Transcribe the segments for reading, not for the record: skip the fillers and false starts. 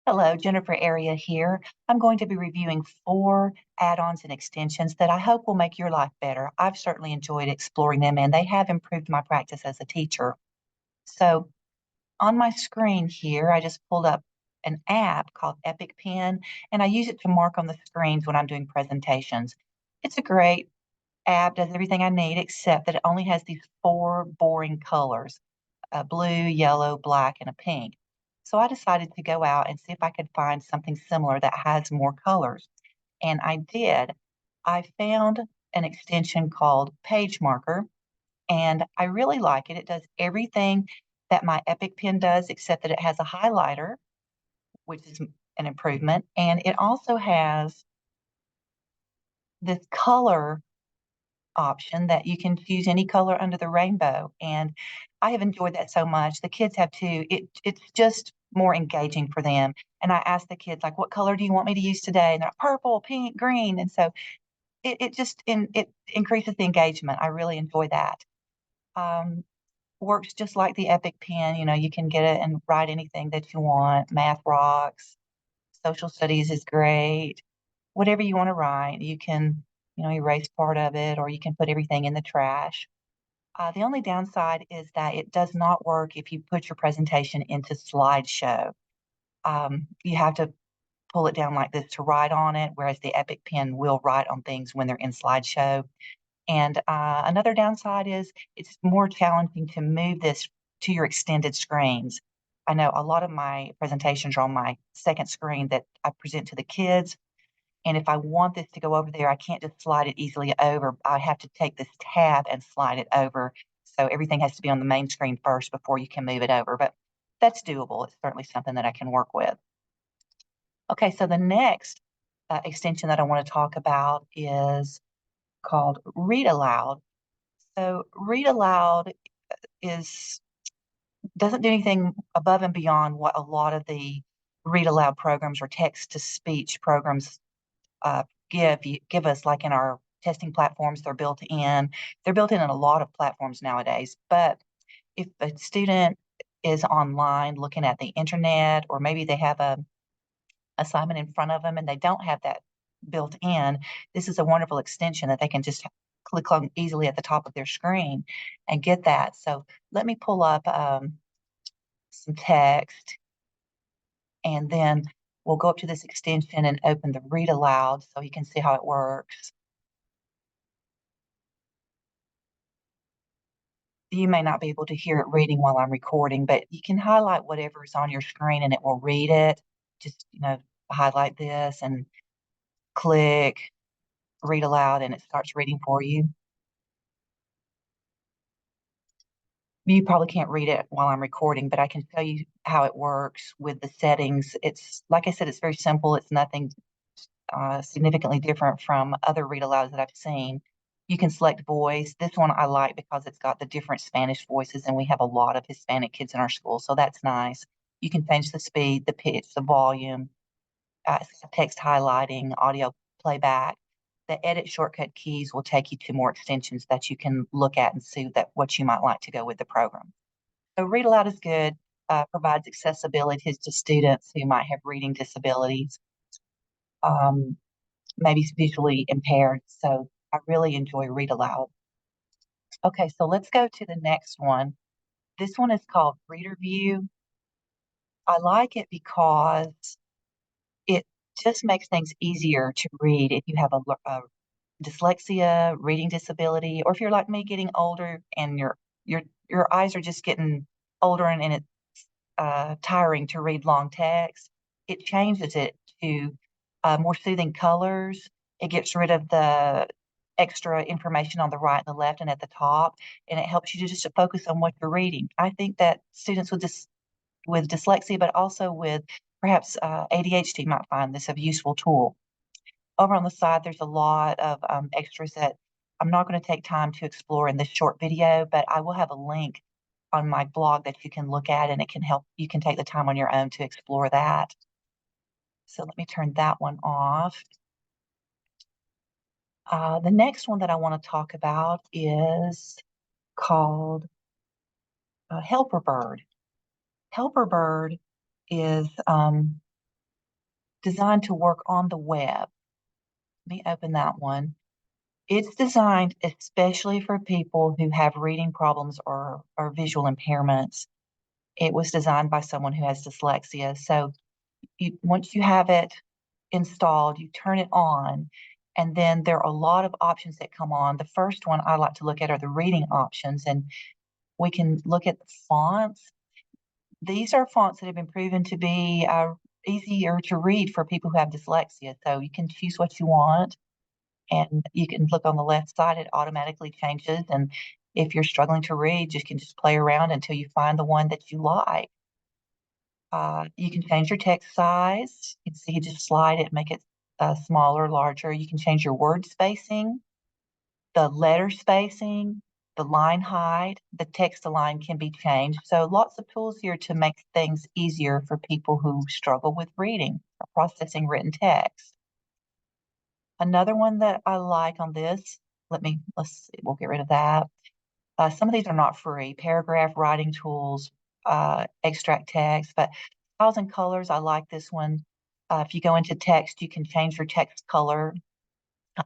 Hello, Jennifer Area here. I'm going to be reviewing 4 add-ons and extensions that I hope will make your life better. I've certainly enjoyed exploring them and they have improved my practice as a teacher. So on my screen here, I just pulled up an app called Epic Pen and I use it to mark on the screens when I'm doing presentations. It's a great app, does everything I need except that it only has these 4 boring colors, a blue, yellow, black, and a pink. So I decided to go out and see if I could find something similar that has more colors. And I did. I found an extension called Page Marker, and I really like it. It does everything that my Epic Pen does, except that it has a highlighter, which is an improvement. And it also has this color option that you can choose any color under the rainbow. And I have enjoyed that so much. The kids have too. It's just more engaging for them. And I ask the kids, like, what color do you want me to use today? And they're like, purple, pink, green. And so it increases the engagement. I really enjoy that. Um, Works just like the Epic Pen. You can get it and write anything that you want. Math rocks. Social studies is great. Whatever you want to write, you can, erase part of it or you can put everything in the trash. The only downside is that it does not work if you put your presentation into slideshow. You have to pull it down like this to write on it, whereas the Epic Pen will write on things when they're in slideshow. And another downside is it's more challenging to move this to your extended screens. I know a lot of my presentations are on my second screen that I present to the kids. And if I want this to go over there, I can't just slide it easily over. I have to take this tab and slide it over. So everything has to be on the main screen first before you can move it over. But that's doable. It's certainly something that I can work with. Okay, so the next extension that I want to talk about is called Read Aloud. So Read Aloud is doesn't do anything above and beyond what a lot of the Read Aloud programs or text to speech programs give us, like in our testing platforms. They're built in a lot of platforms nowadays. But if a student is online looking at the internet, or maybe they have a assignment in front of them and they don't have that built in, this is a wonderful extension that they can just click on easily at the top of their screen and get that. So let me pull up some text, and then we'll go up to this extension and open the Read Aloud so you can see how it works. You may not be able to hear it reading while I'm recording, but you can highlight whatever is on your screen and it will read it. Just, highlight this and click Read Aloud and it starts reading for you. You probably can't read it while I'm recording, but I can tell you how it works with the settings. It's, like I said, it's very simple. It's nothing significantly different from other read alouds that I've seen. You can select voice. This one I like because it's got the different Spanish voices, and we have a lot of Hispanic kids in our school, so that's nice. You can change the speed, the pitch, the volume, text highlighting, audio playback. The edit shortcut keys will take you to more extensions that you can look at and see that what you might like to go with the program. So Read Aloud is good, provides accessibility to students who might have reading disabilities. Um, Maybe visually impaired. So I really enjoy Read Aloud. Okay, so let's go to the next one. This one is called Reader View. I like it because it just makes things easier to read if you have a dyslexia, reading disability, or if you're like me, getting older and your eyes are just getting older, and it's tiring to read long text. It changes it to more soothing colors. It gets rid of the extra information on the right and the left and at the top, and it helps you to just to focus on what you're reading. I think that students with dyslexia, but also with perhaps ADHD, might find this a useful tool. Over on the side, there's a lot of extras that I'm not going to take time to explore in this short video, but I will have a link on my blog that you can look at, and it can help. You can take the time on your own to explore that. So let me turn that one off. The next one that I want to talk about is called Helper Bird. Helper Bird is designed to work on the web. Let me open that one. It's designed especially for people who have reading problems or visual impairments. It was designed by someone who has dyslexia. So once you have it installed, you turn it on, and then there are a lot of options that come on. The first one I like to look at are the reading options, and we can look at the fonts. These are fonts that have been proven to be easier to read for people who have dyslexia. So you can choose what you want, and you can look on the left side, it automatically changes. And if you're struggling to read, you can just play around until you find the one that you like. You can change your text size. You can see, you just slide it, make it smaller, larger. You can change your word spacing, the letter spacing, the line height, the text align can be changed. So lots of tools here to make things easier for people who struggle with reading or processing written text. Another one that I like on this, let's see, we'll get rid of that. Some of these are not free. Paragraph writing tools, extract text, but styles and colors, I like this one. If you go into text, you can change your text color.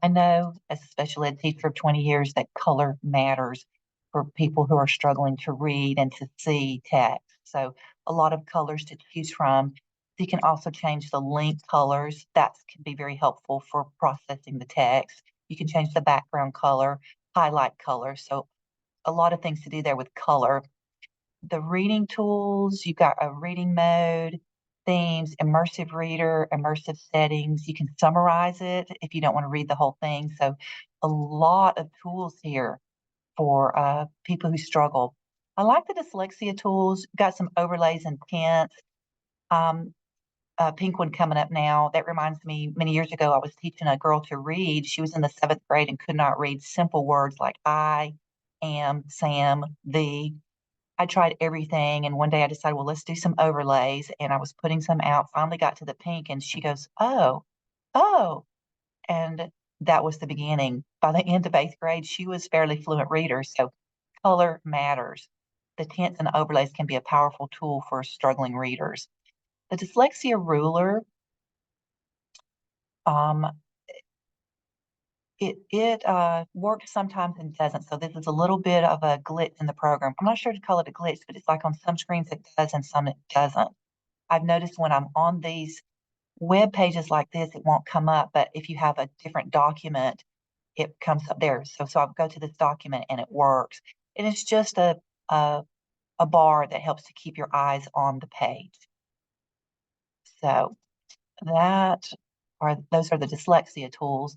I know as a special ed teacher of 20 years that color matters for people who are struggling to read and to see text. So a lot of colors to choose from. You can also change the link colors. That can be very helpful for processing the text. You can change the background color, highlight color. So a lot of things to do there with color. The reading tools, you've got a reading mode, themes, immersive reader, immersive settings. You can summarize it if you don't want to read the whole thing. So a lot of tools here for people who struggle. I like the dyslexia tools. Got some overlays and tints. A pink one coming up now. That reminds me, many years ago, I was teaching a girl to read. She was in the 7th grade and could not read simple words like I, am, Sam, thee. I tried everything, and one day I decided, well, let's do some overlays, and I was putting some out, finally got to the pink, and she goes, "Oh, oh," and that was the beginning. By the end of 8th grade, she was fairly fluent reader, so color matters. The tints and overlays can be a powerful tool for struggling readers. The dyslexia ruler, um, it works sometimes and doesn't. So this is a little bit of a glitch in the program. I'm not sure to call it a glitch, but it's like on some screens it does and some it doesn't. I've noticed when I'm on these web pages like this, it won't come up, but if you have a different document, it comes up there. So I'll go to this document and it works. And it's just a, a bar that helps to keep your eyes on the page. So those are the dyslexia tools.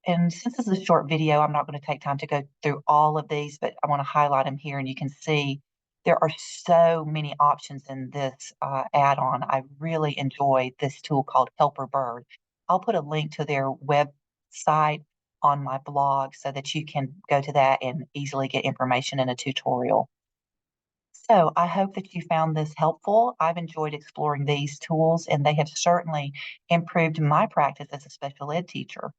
And since this is a short video, I'm not going to take time to go through all of these, but I want to highlight them here. And you can see there are so many options in this add-on. I really enjoy this tool called Helper Bird. I'll put a link to their website on my blog so that you can go to that and easily get information in a tutorial. So I hope that you found this helpful. I've enjoyed exploring these tools, and they have certainly improved my practice as a special ed teacher.